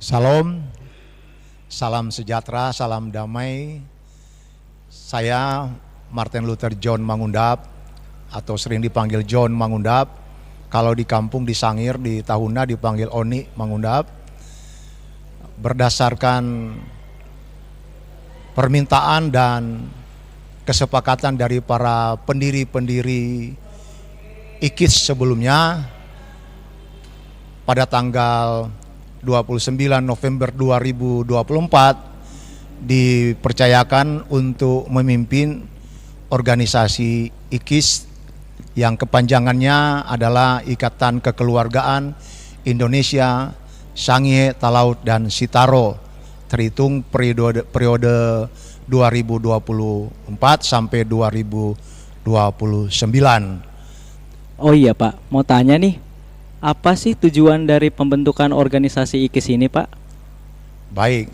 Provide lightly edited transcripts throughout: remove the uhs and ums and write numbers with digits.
Salam, salam sejahtera, salam damai. Saya Martin Luther John Mangundap atau sering dipanggil John Mangundap. Kalau di kampung di Sangir, di Tahuna dipanggil Oni Mangundap. Berdasarkan permintaan dan kesepakatan dari para pendiri-pendiri IKIS sebelumnya, pada tanggal 29 November 2024 dipercayakan untuk memimpin organisasi IKIS yang kepanjangannya adalah Ikatan Kekeluargaan Indonesia Sangihe, Talaut, dan Sitaro, terhitung periode 2024 sampai 2029. Oh iya Pak, mau tanya nih, apa sih tujuan dari pembentukan organisasi IKIS ini Pak? Baik,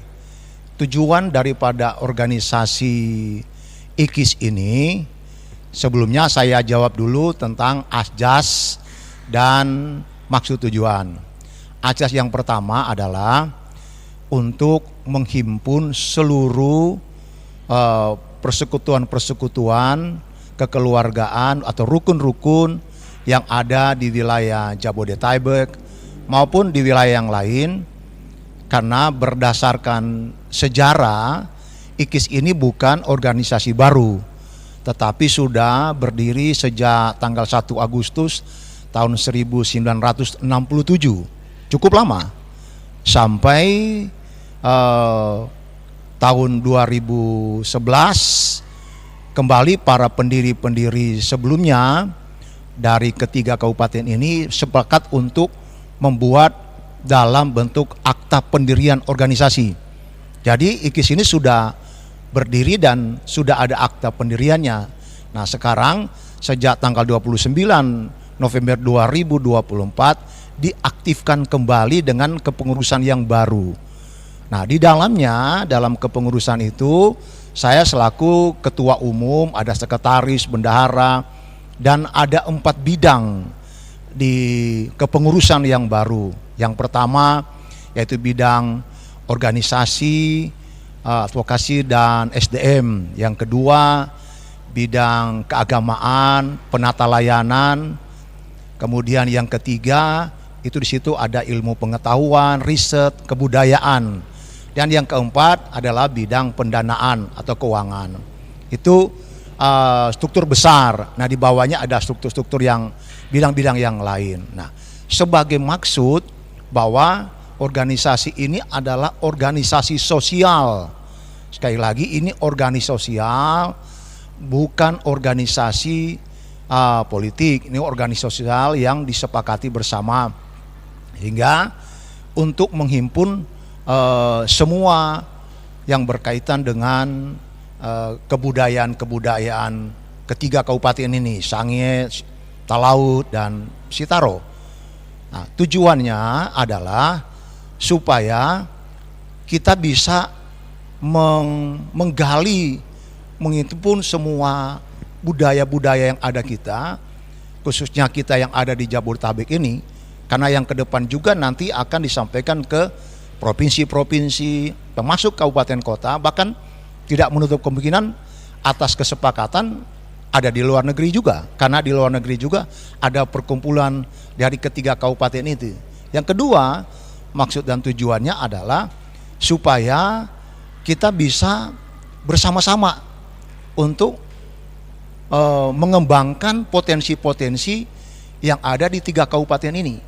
tujuan daripada organisasi IKIS ini, sebelumnya saya jawab dulu tentang asjas dan maksud tujuan. Asjas yang pertama adalah untuk menghimpun seluruh persekutuan-persekutuan kekeluargaan atau rukun-rukun yang ada di wilayah Jabodetabek maupun di wilayah yang lain, karena berdasarkan sejarah IKIS ini bukan organisasi baru, tetapi sudah berdiri sejak tanggal 1 Agustus tahun 1967, cukup lama, sampai tahun 2011 kembali para pendiri-pendiri sebelumnya dari ketiga kabupaten ini sepakat untuk membuat dalam bentuk akta pendirian organisasi. Jadi IKIS ini sudah berdiri dan sudah ada akta pendiriannya. Nah, sekarang sejak tanggal 29 November 2024 diaktifkan kembali dengan kepengurusan yang baru. Nah, di dalamnya, dalam kepengurusan itu saya selaku ketua umum, ada sekretaris, bendahara, dan ada 4 bidang di kepengurusan yang baru. Yang pertama yaitu bidang organisasi, advokasi, dan SDM. Yang kedua bidang keagamaan, penata layanan. Kemudian yang ketiga itu di situ ada ilmu pengetahuan, riset, kebudayaan. Dan yang keempat adalah bidang pendanaan atau keuangan. Itu struktur besar. Nah, di bawahnya ada struktur-struktur yang bidang-bidang yang lain. Nah, sebagai maksud bahwa organisasi ini adalah organisasi sosial. Sekali lagi, ini organisasi sosial, bukan organisasi politik. Ini organisasi sosial yang disepakati bersama, hingga untuk menghimpun semua yang berkaitan dengan kebudayaan ketiga kabupaten ini, Sangihe, Talaut, dan Sitaro. Nah, tujuannya adalah supaya kita bisa menggali, menghimpun semua budaya-budaya yang ada kita, khususnya kita yang ada di Jabodetabek ini, karena yang ke depan juga nanti akan disampaikan ke provinsi-provinsi, termasuk kabupaten kota, bahkan tidak menutup kemungkinan atas kesepakatan ada di luar negeri juga, karena di luar negeri juga ada perkumpulan dari ketiga kabupaten itu. Yang kedua, maksud dan tujuannya adalah supaya kita bisa bersama-sama untuk mengembangkan potensi-potensi yang ada di 3 kabupaten ini.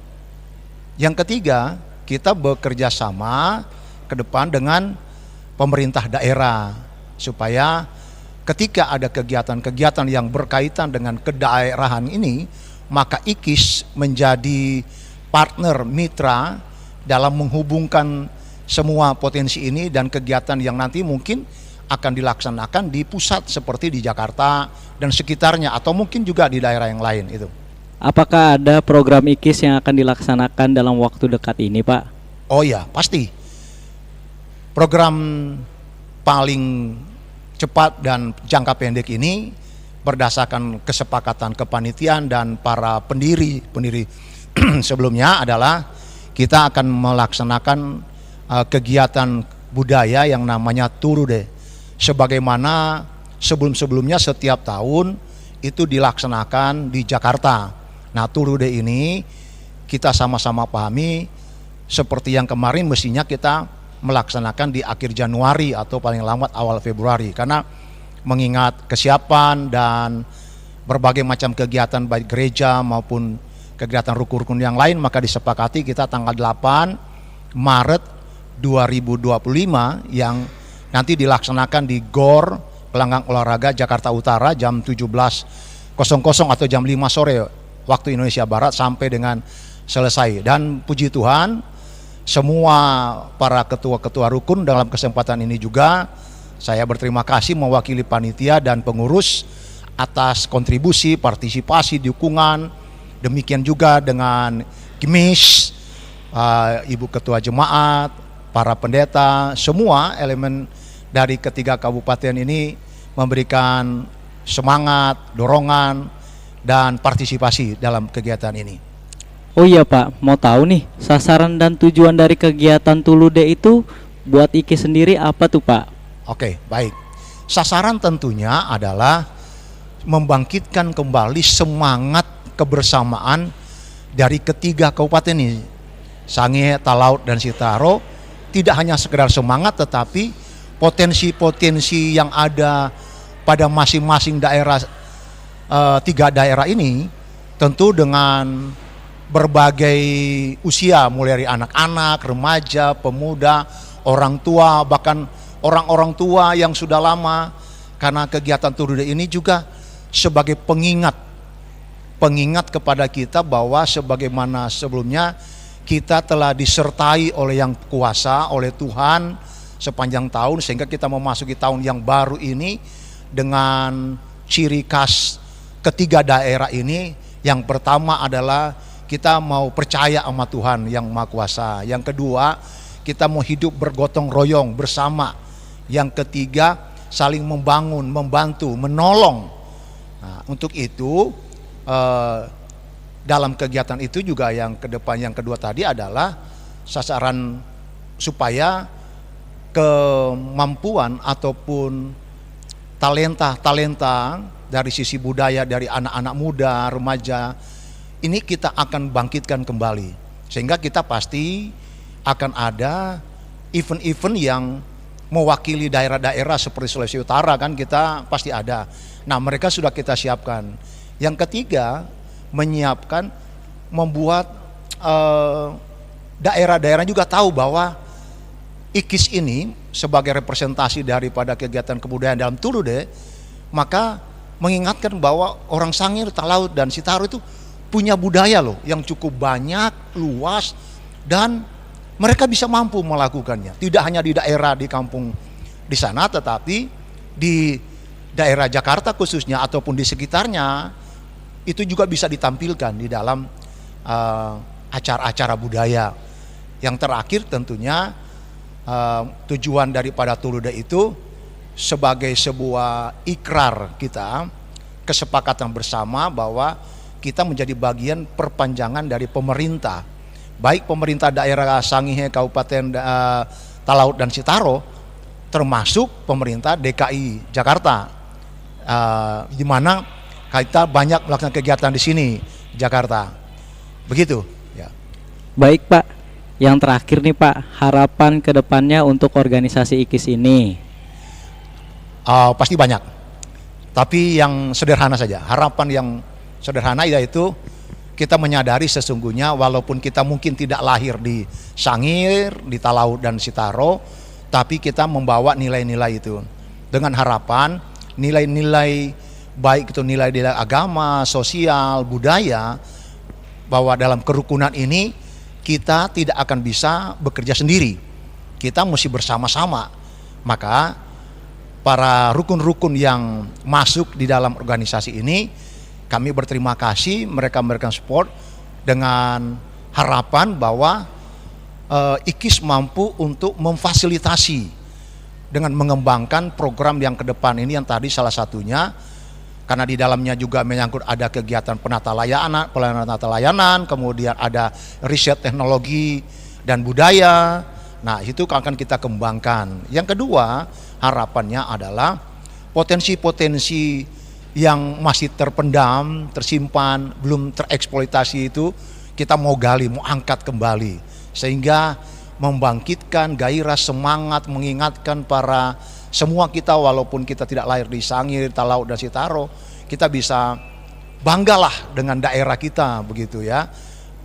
Yang ketiga, kita bekerja sama ke depan dengan pemerintah daerah, supaya ketika ada kegiatan-kegiatan yang berkaitan dengan kedaerahan ini, maka IKIS menjadi partner mitra dalam menghubungkan semua potensi ini dan kegiatan yang nanti mungkin akan dilaksanakan di pusat seperti di Jakarta dan sekitarnya, atau mungkin juga di daerah yang lain itu. Apakah ada program IKIS yang akan dilaksanakan dalam waktu dekat ini Pak? Oh ya, pasti. Program paling cepat dan jangka pendek ini berdasarkan kesepakatan kepanitiaan dan para pendiri sebelumnya adalah kita akan melaksanakan kegiatan budaya yang namanya Turude. Sebagaimana sebelum-sebelumnya setiap tahun itu dilaksanakan di Jakarta. Nah, Turude ini kita sama-sama pahami seperti yang kemarin mestinya kita melaksanakan di akhir Januari atau paling lambat awal Februari, karena mengingat kesiapan dan berbagai macam kegiatan baik gereja maupun kegiatan rukun-rukun yang lain, maka disepakati kita tanggal 8 Maret 2025 yang nanti dilaksanakan di GOR Gelanggang Olahraga Jakarta Utara jam 17.00 atau jam 5 sore waktu Indonesia Barat sampai dengan selesai. Dan puji Tuhan, semua para ketua-ketua rukun dalam kesempatan ini juga saya berterima kasih mewakili panitia dan pengurus atas kontribusi, partisipasi, dukungan. Demikian juga dengan Kimis, Ibu Ketua Jemaat, para pendeta, semua elemen dari ketiga kabupaten ini memberikan semangat, dorongan, dan partisipasi dalam kegiatan ini. Oh iya Pak, mau tahu nih sasaran dan tujuan dari kegiatan Tulude itu buat IKI sendiri apa tuh Pak? Oke, baik. Sasaran tentunya adalah membangkitkan kembali semangat kebersamaan dari ketiga kabupaten ini, Sangihe, Talaut, dan Sitaro. Tidak hanya sekedar semangat, tetapi potensi-potensi yang ada pada masing-masing daerah, tiga daerah ini tentu dengan berbagai usia, mulai dari anak-anak, remaja, pemuda, orang tua, bahkan orang-orang tua yang sudah lama, karena kegiatan Turude ini juga sebagai pengingat kepada kita bahwa sebagaimana sebelumnya kita telah disertai oleh Yang Kuasa, oleh Tuhan sepanjang tahun, sehingga kita memasuki tahun yang baru ini dengan ciri khas ketiga daerah ini. Yang pertama adalah kita mau percaya sama Tuhan yang Maha Kuasa. Yang kedua, kita mau hidup bergotong royong bersama. Yang ketiga, saling membangun, membantu, menolong. Nah, untuk itu dalam kegiatan itu juga yang kedua tadi adalah sasaran supaya kemampuan ataupun talenta dari sisi budaya dari anak-anak muda, remaja ini kita akan bangkitkan kembali, sehingga kita pasti akan ada event-event yang mewakili daerah-daerah seperti Sulawesi Utara, kan kita pasti ada. Nah, mereka sudah kita siapkan. Yang ketiga, menyiapkan, membuat daerah-daerah juga tahu bahwa IKIS ini sebagai representasi daripada kegiatan kebudayaan dalam Tulude, maka mengingatkan bahwa orang Sangir, Talaut, dan Sitaro itu punya budaya loh yang cukup banyak, luas, dan mereka bisa mampu melakukannya. Tidak hanya di daerah, di kampung di sana, tetapi di daerah Jakarta khususnya ataupun di sekitarnya itu juga bisa ditampilkan di dalam acara-acara budaya. Yang terakhir tentunya tujuan daripada Tulude itu sebagai sebuah ikrar kita, kesepakatan bersama bahwa kita menjadi bagian perpanjangan dari pemerintah, baik pemerintah daerah Sangihe, Kabupaten Talaut, dan Sitaro, termasuk pemerintah DKI Jakarta, di mana kita banyak melakukan kegiatan di sini, Jakarta. Begitu. Ya. Baik Pak, yang terakhir nih Pak, harapan kedepannya untuk organisasi IKIS ini? Pasti banyak, tapi yang sederhana saja. Harapan yang sederhana yaitu kita menyadari sesungguhnya walaupun kita mungkin tidak lahir di Sangir, di Talaut, dan Sitaro, tapi kita membawa nilai-nilai itu dengan harapan nilai-nilai baik itu nilai-nilai agama, sosial, budaya, bahwa dalam kerukunan ini kita tidak akan bisa bekerja sendiri, kita mesti bersama-sama. Maka para rukun-rukun yang masuk di dalam organisasi ini, kami berterima kasih, mereka memberikan support dengan harapan bahwa IKIS mampu untuk memfasilitasi dengan mengembangkan program yang ke depan ini, yang tadi salah satunya karena di dalamnya juga menyangkut ada kegiatan penata layanan, kemudian ada riset teknologi dan budaya. Nah, itu akan kita kembangkan. Yang kedua, harapannya adalah potensi-potensi yang masih terpendam, tersimpan, belum tereksploitasi itu kita mau gali, mau angkat kembali. Sehingga membangkitkan gairah, semangat, mengingatkan para semua kita, walaupun kita tidak lahir di Sangir, Talaut, dan Sitaro, kita bisa banggalah dengan daerah kita, begitu ya.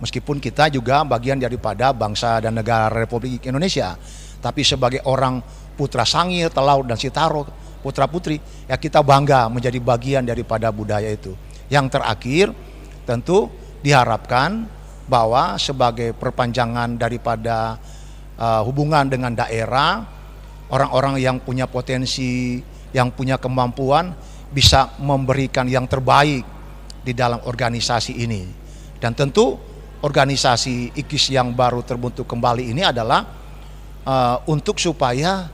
Meskipun kita juga bagian daripada bangsa dan negara Republik Indonesia, tapi sebagai orang putra Sangir, Talaut, dan Sitaro, putra putri, ya kita bangga menjadi bagian daripada budaya itu. Yang terakhir, tentu diharapkan bahwa sebagai perpanjangan daripada hubungan dengan daerah, orang-orang yang punya potensi, yang punya kemampuan bisa memberikan yang terbaik di dalam organisasi ini. Dan tentu organisasi IKIS yang baru terbentuk kembali ini adalah untuk supaya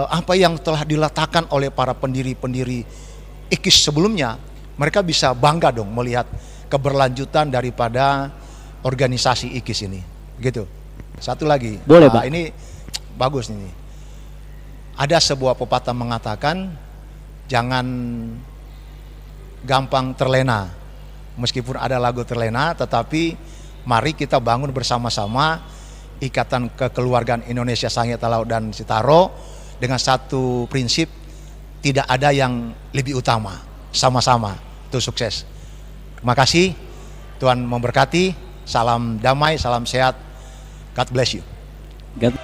apa yang telah diletakkan oleh para pendiri-pendiri IKIS sebelumnya, mereka bisa bangga dong melihat keberlanjutan daripada organisasi IKIS ini. Gitu. Satu lagi. Boleh, Pak. Ini bagus ini. Ada sebuah pepatah mengatakan jangan gampang terlena. Meskipun ada lagu terlena, tetapi mari kita bangun bersama-sama ikatan kekeluargaan Indonesia Sangir, Talaut, dan Sitaro dengan satu prinsip, tidak ada yang lebih utama, sama-sama itu sukses. Terima kasih, Tuhan memberkati, salam damai, salam sehat, God bless you. God